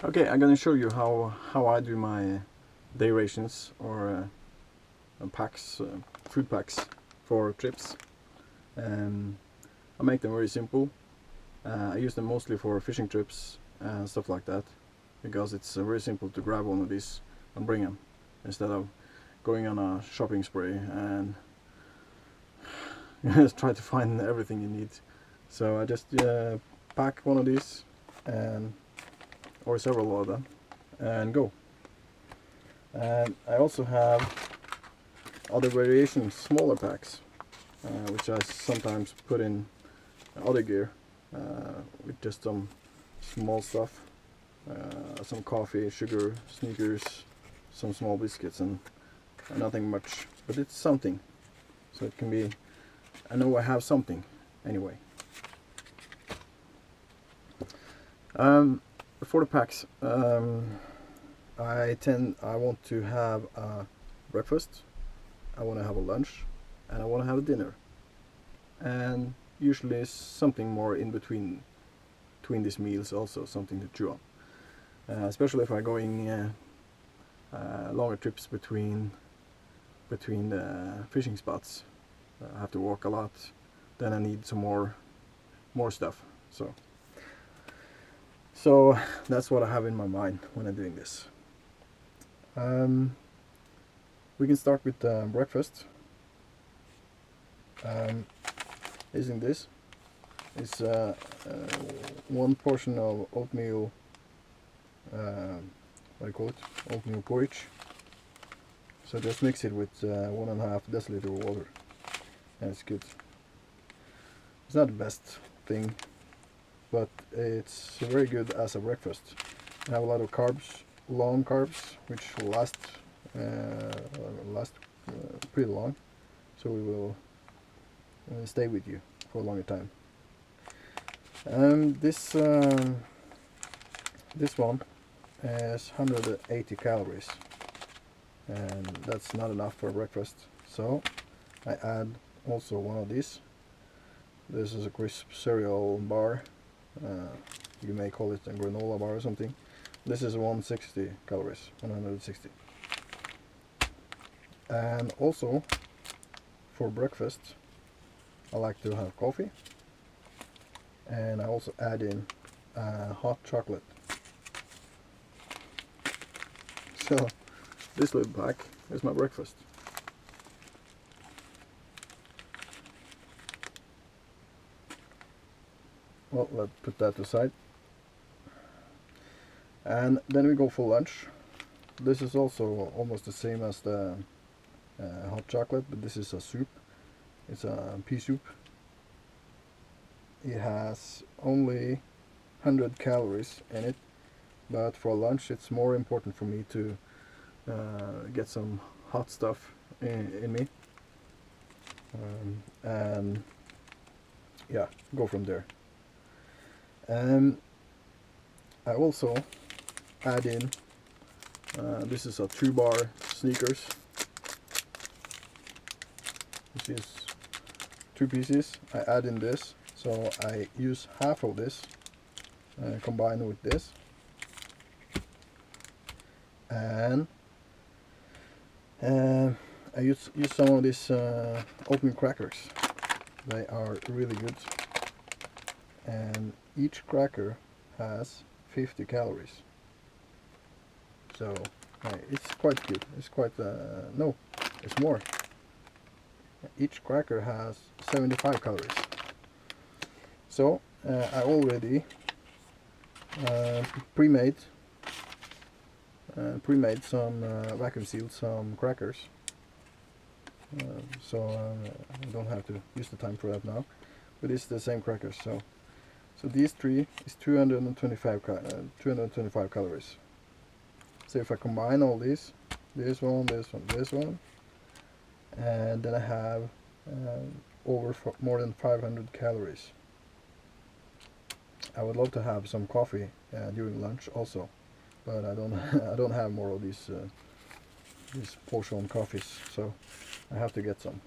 Okay, I'm gonna show you how I do my day rations or packs, food packs for trips. I make them very simple. I use them mostly for fishing trips and stuff like that, because it's very simple to grab one of these and bring them instead of going on a shopping spree and just try to find everything you need. So I just pack one of these and or several of them and go. And I also have other variations, smaller packs, which I sometimes put in other gear with just some small stuff, some coffee, sugar, sneakers, some small biscuits, and nothing much, but it's something. So it can be, I know I have something anyway. For the packs, I want to have a breakfast, I want to have a lunch, and I want to have a dinner, and usually something more in between these meals, also something to chew on, especially if I'm going longer trips between the fishing spots. I have to walk a lot, then I need some more stuff. So that's what I have in my mind when I'm doing this. We can start with breakfast. Using this is one portion of oatmeal, what do you call it? Oatmeal porridge. So just mix it with 1.5 deciliter of water, and it's good. It's not the best thing, but it's very good as a breakfast. I have a lot of carbs, long carbs, which will last pretty long, so we will stay with you for a longer time. This one has 180 calories, and that's not enough for breakfast. So I add also one of these. This is a crisp cereal bar. You may call it a granola bar or something. This is 160 calories, 160. And also for breakfast I like to have coffee, and I also add in hot chocolate. So this little pack is my breakfast. Well, let's put that aside. And then we go for lunch. This is also almost the same as the hot chocolate, but this is a soup. It's a pea soup. It has only 100 calories in it, but for lunch it's more important for me to get some hot stuff in me, and yeah, go from there. I also add in, this is a 2-bar Snickers. This is 2 pieces. I add in this, so I use half of this combined with this, and I use some of these oatmeal crackers. They are really good, and each cracker has 50 calories. So it's quite good. It's quite no, it's more. Each cracker has 75 calories. So I already pre-made some vacuum sealed some crackers, so I don't have to use the time for that now, but it's the same crackers. So these three is 225 calories. So if I combine all these, this one, and then I have more than 500 calories. I would love to have some coffee during lunch also, but I don't I don't have more of these portion coffees, so I have to get some.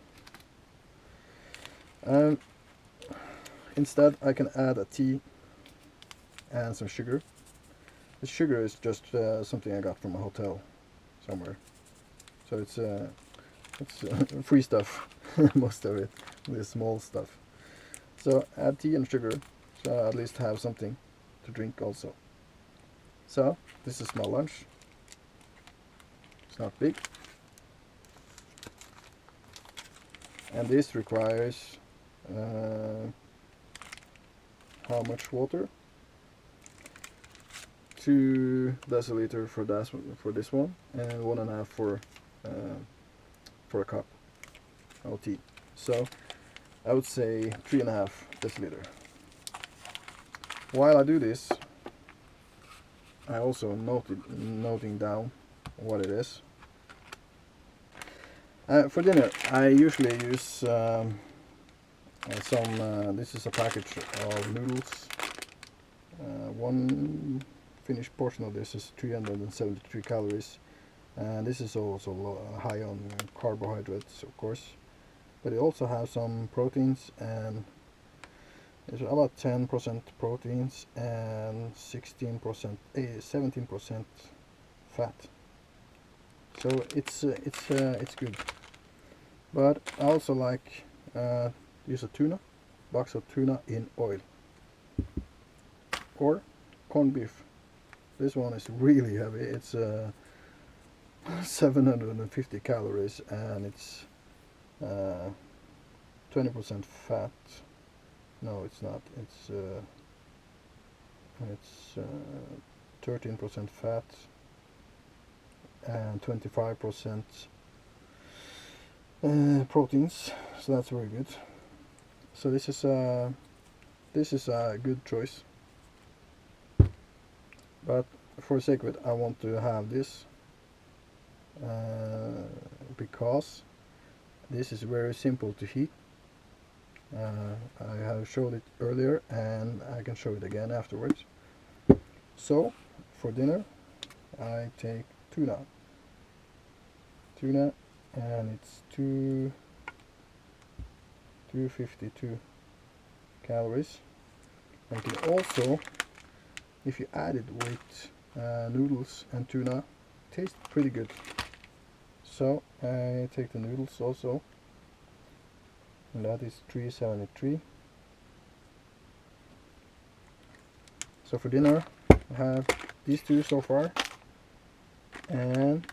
Instead I can add a tea and some sugar, The sugar is just something I got from a hotel somewhere. So it's free stuff, most of it, the small stuff. So add tea and sugar, so I at least have something to drink also. So this is my lunch. It's not big. And this requires how much water? 2 deciliter for this one, and 1.5 for a cup of tea. So I would say 3.5 deciliter. While I do this, I also noting down what it is. For dinner, I usually use this is a package of noodles. One finished portion of this is 373 calories, and this is also high on carbohydrates, of course, but it also has some proteins, and it's about 10% proteins and 17% fat. So it's good. But I also like use a box of tuna in oil, or corned beef. This one is really heavy. It's 750 calories, and it's 20% fat. No, it's not. It's 13% fat and 25% proteins. So that's very good. So this is a good choice. But for the sake of it, I want to have this because this is very simple to heat. I have showed it earlier, and I can show it again afterwards. So for dinner, I take tuna, and it's 252 calories. And you can also, if you add it with noodles and tuna, tastes pretty good. So I take the noodles also, and that is 373. So for dinner I have these two so far, and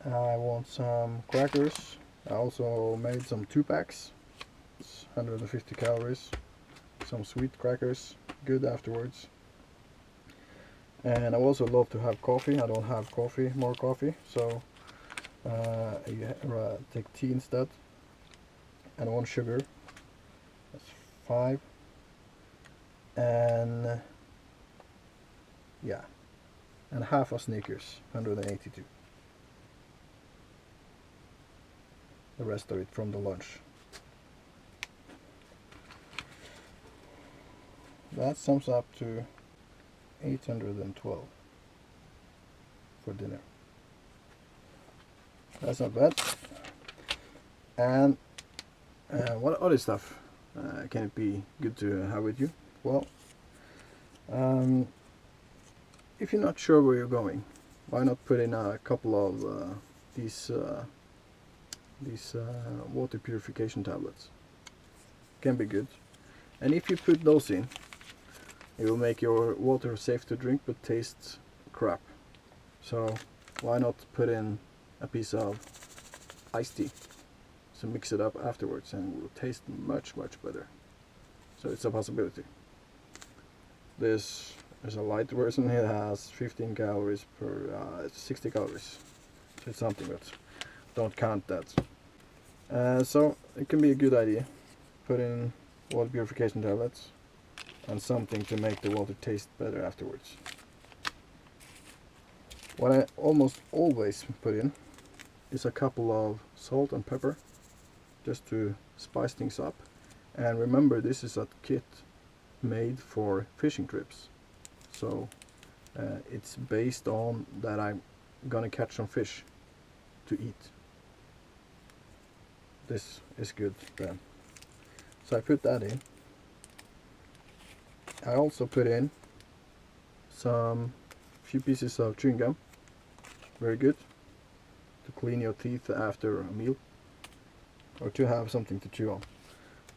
I want some crackers. I also made some 2-packs. It's 150 calories. Some sweet crackers, good afterwards. And I also love to have coffee. I don't have more coffee, so I take tea instead. And 1 sugar, that's 5, and yeah, and half a Snickers, 182. The rest of it from the lunch. That sums up to 812 for dinner. That's not bad. And what other stuff can it be good to have with you? Well, if you're not sure where you're going, why not put in a couple of these water purification tablets? Can be good. And if you put those in, it will make your water safe to drink but taste crap. So why not put in a piece of iced tea? So mix it up afterwards, and it will taste much better. So it's a possibility. This is a light version. It has 15 calories per 60 calories. So it's something, but don't count that. So it can be a good idea. Put in water purification tablets and something to make the water taste better afterwards. What I almost always put in is a couple of salt and pepper, just to spice things up. And remember, this is a kit made for fishing trips, so it's based on that I'm gonna catch some fish to eat. This is good then. So I put that in. I also put in some few pieces of chewing gum. Very good to clean your teeth after a meal, or to have something to chew on.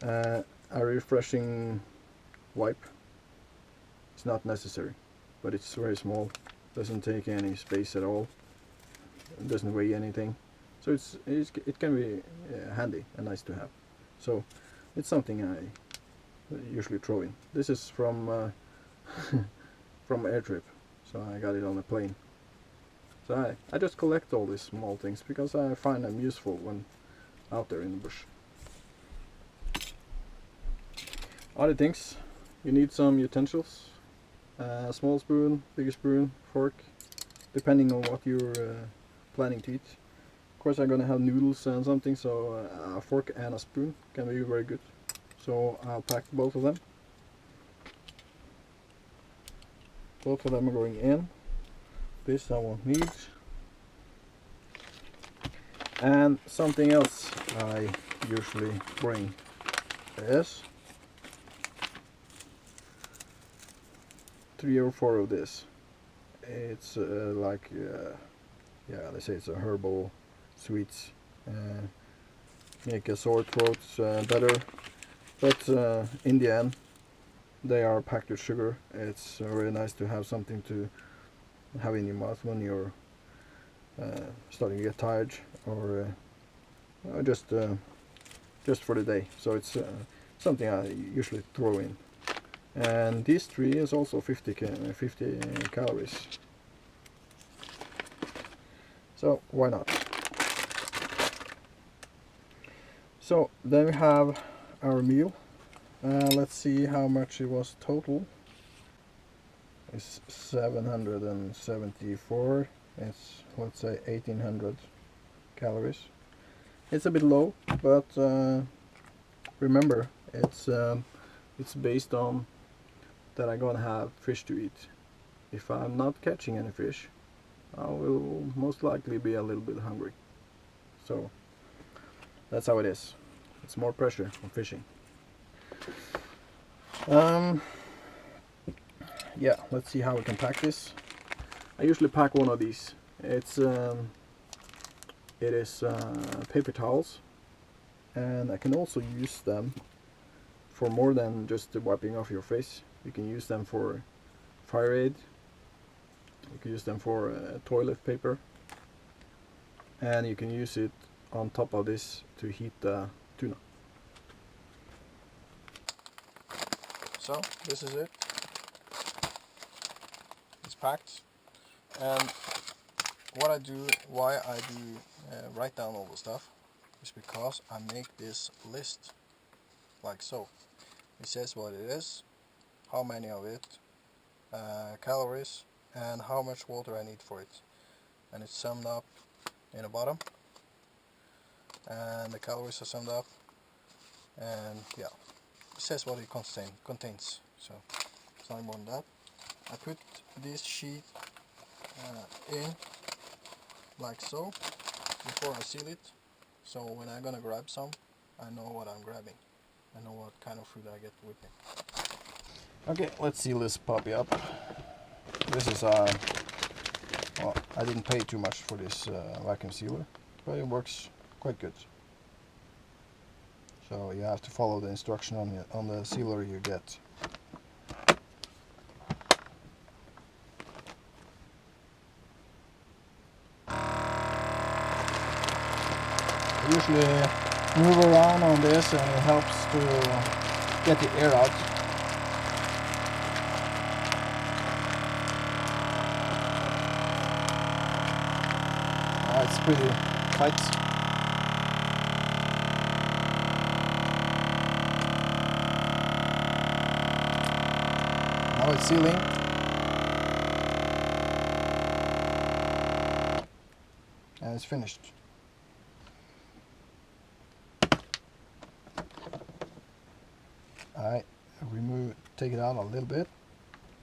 A refreshing wipe is not necessary, but it's very small, doesn't take any space at all, it doesn't weigh anything, so it can be handy and nice to have. So it's something I usually throw in. This is from from air trip, so I got it on a plane. So I just collect all these small things because I find them useful when out there in the bush. Other things, you need some utensils, small spoon, bigger spoon, fork, depending on what you're planning to eat. Of course I'm gonna have noodles and something, so a fork and a spoon can be very good. So I'll pack both of them. Both of them are going in. This I won't need. And something else I usually bring is 3 or 4 of this. It's like yeah, they say it's a herbal sweets, make a sore throats better, but in the end they are packed with sugar. It's really nice to have something to have in your mouth when you're starting to get tired, or just for the day. So it's something I usually throw in. And these 3 is also 50 calories. So why not? So then we have our meal. Let's see how much it was total. It's 774. It's, let's say, 1800 calories. It's a bit low, but remember, it's based on that I'm gonna have fish to eat. If I'm not catching any fish, I will most likely be a little bit hungry. So that's how it is. It's more pressure on fishing. Yeah, let's see how we can pack this. I usually pack one of these. It is paper towels, and I can also use them for more than just wiping off your face. You can use them for fire aid. You can use them for toilet paper, and you can use it on top of this to heat the tuna. So this is it. It's packed, and why I do write down all the stuff is because I make this list like so. It says what it is, how many of it, calories, and how much water I need for it, and it's summed up in the bottom, and the calories are summed up, and yeah, it says what it contains. So it's not more than that. I put this sheet in like so before I seal it, so when I'm gonna grab some, I know what I'm grabbing. I know what kind of food I get with me. Okay, let's seal this puppy up. This is well, I didn't pay too much for this vacuum sealer, but it works quite good. So you have to follow the instruction on the sealer you get. I usually move around on this, and it helps to get the air out. It's pretty tight. Now it's sealing. And it's finished. I take it out a little bit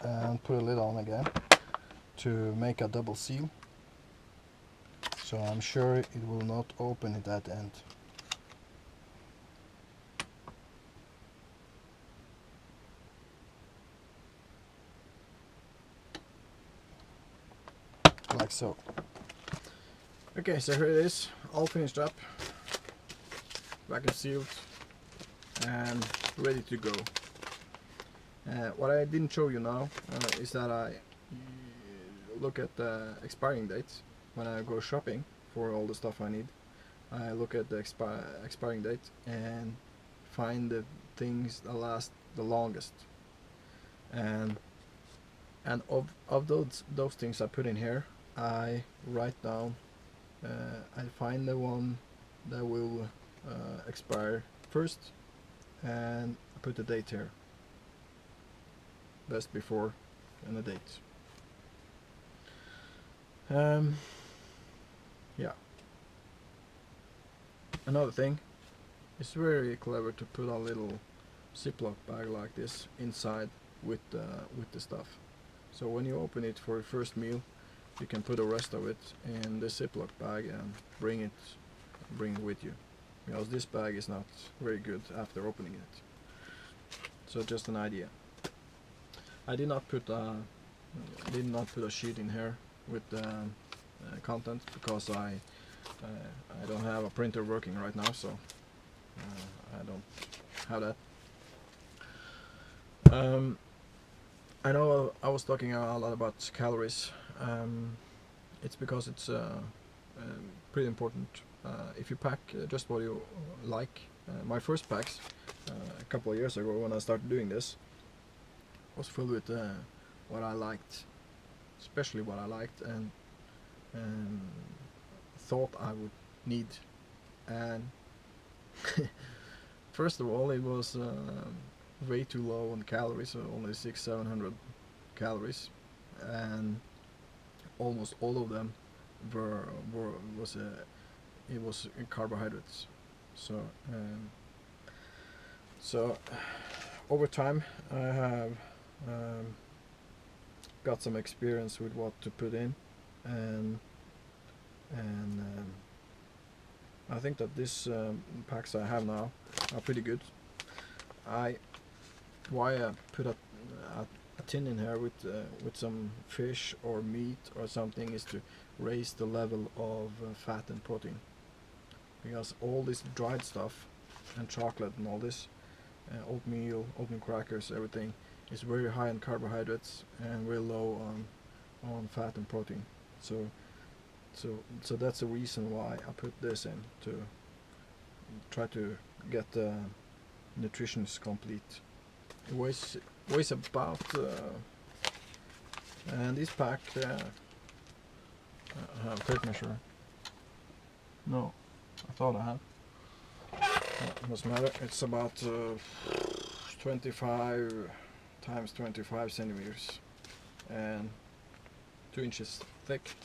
and put a lid on again to make a double seal. So I'm sure it will not open at that end. like so. Okay, so here it is, all finished up, vacuum sealed and ready to go. What I didn't show you now is that I look at the expiring dates when I go shopping for all the stuff I need. I look at the expiring date and find the things that last the longest. And of those things I put in here, I write down. I find the one that will expire first, and I put the date here. Best before and the date. Yeah. Another thing, it's very clever to put a little Ziploc bag like this inside with the stuff. So when you open it for your first meal, you can put the rest of it in the Ziploc bag and bring it with you, because this bag is not very good after opening it. So just an idea. I did not put a sheet in here with content because I don't have a printer working right now, so I don't have that. I know I was talking a lot about calories. It's because it's pretty important. If you pack just what you like. My first packs a couple of years ago when I started doing this was filled with what I liked, especially what I liked and thought I would need. And first of all, it was way too low on calories, so only 600-700 calories, and almost all of them was carbohydrates. So over time I have got some experience with what to put in, and I think that these packs I have now are pretty good. Why I put a tin in here with some fish or meat or something is to raise the level of fat and protein, because all this dried stuff and chocolate and all this oatmeal crackers, everything is very high in carbohydrates and very low on fat and protein. So that's the reason why I put this in, to try to get the nutrition complete. It weighs about and this pack I have a tape measure. No, I thought I had. It doesn't matter. It's about 25 times 25 centimeters and 2 inches thick.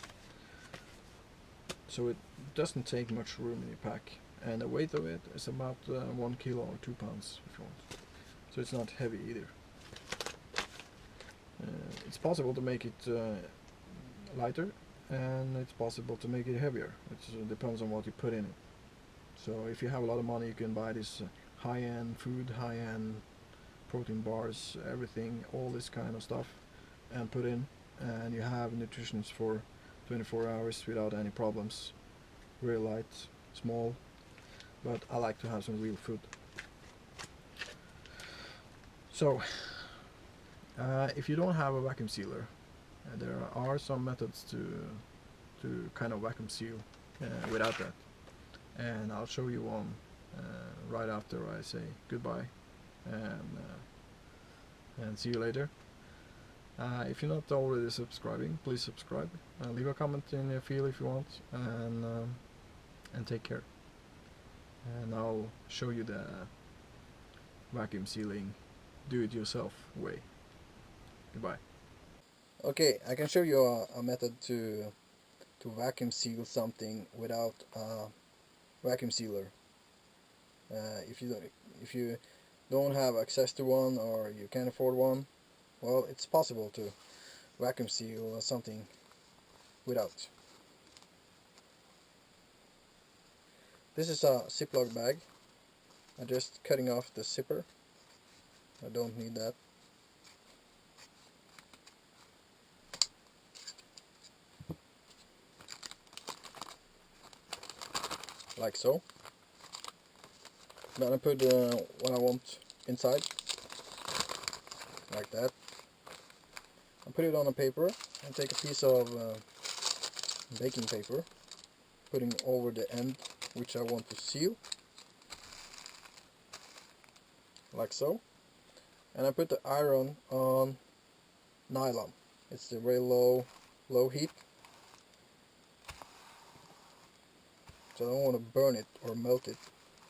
So it doesn't take much room in your pack, and the weight of it is about 1 kilo or 2 pounds if you want. So it's not heavy either. It's possible to make it lighter, and it's possible to make it heavier. It depends on what you put in it. So if you have a lot of money, you can buy this high-end food, high-end protein bars, everything, all this kind of stuff, and put in, and you have nutrition for 24 hours without any problems. Very light, small, but I like to have some real food. So if you don't have a vacuum sealer, there are some methods to kind of vacuum seal without that, and I'll show you one right after I say goodbye and see you later. If you're not already subscribing, please subscribe. Leave a comment in the field if you want, and take care. And I'll show you the vacuum sealing do-it-yourself way. Goodbye. Okay, I can show you a method to vacuum seal something without a vacuum sealer. If you don't have access to one, or you can't afford one, well, it's possible to vacuum seal something without. This is a Ziploc bag. I'm just cutting off the zipper. I don't need that. like so. Then I put what I want inside, like that. I put it on a paper and take a piece of baking paper, putting over the end which I want to seal, like so. And I put the iron on nylon. It's a very low heat, so I don't want to burn it or melt it.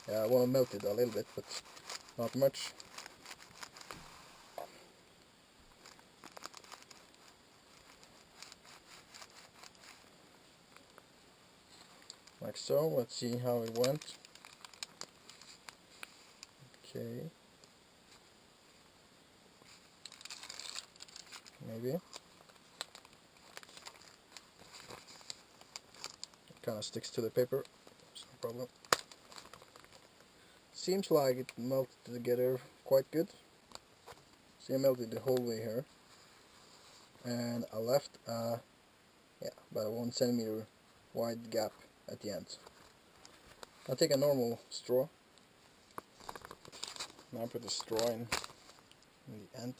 Yeah, I want to melt it a little bit, but not much. Like so. Let's see how it went. Okay. Maybe. It kind of sticks to the paper. It's no problem. Seems like it melted together quite good. See, I melted the whole way here. And I left about a 1 centimeter wide gap at the end. I'll take a normal straw. Now I put the straw in the end.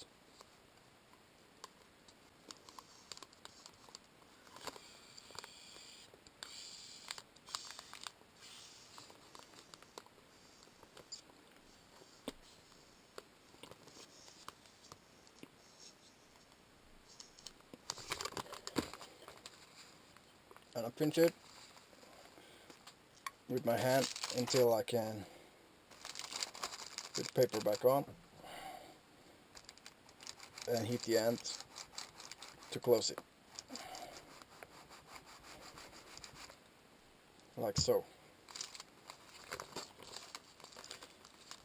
And I pinch it with my hand until I can put the paper back on and hit the end to close it, like so.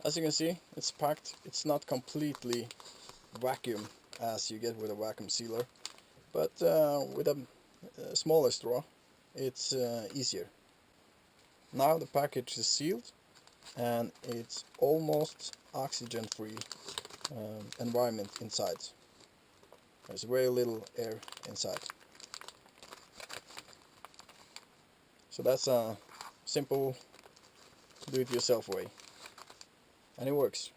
As you can see, it's packed. It's not completely vacuum as you get with a vacuum sealer, but with a smaller straw it's easier. Now the package is sealed and it's almost oxygen free environment inside. There's very little air inside. So that's a simple do-it-yourself way, and it works.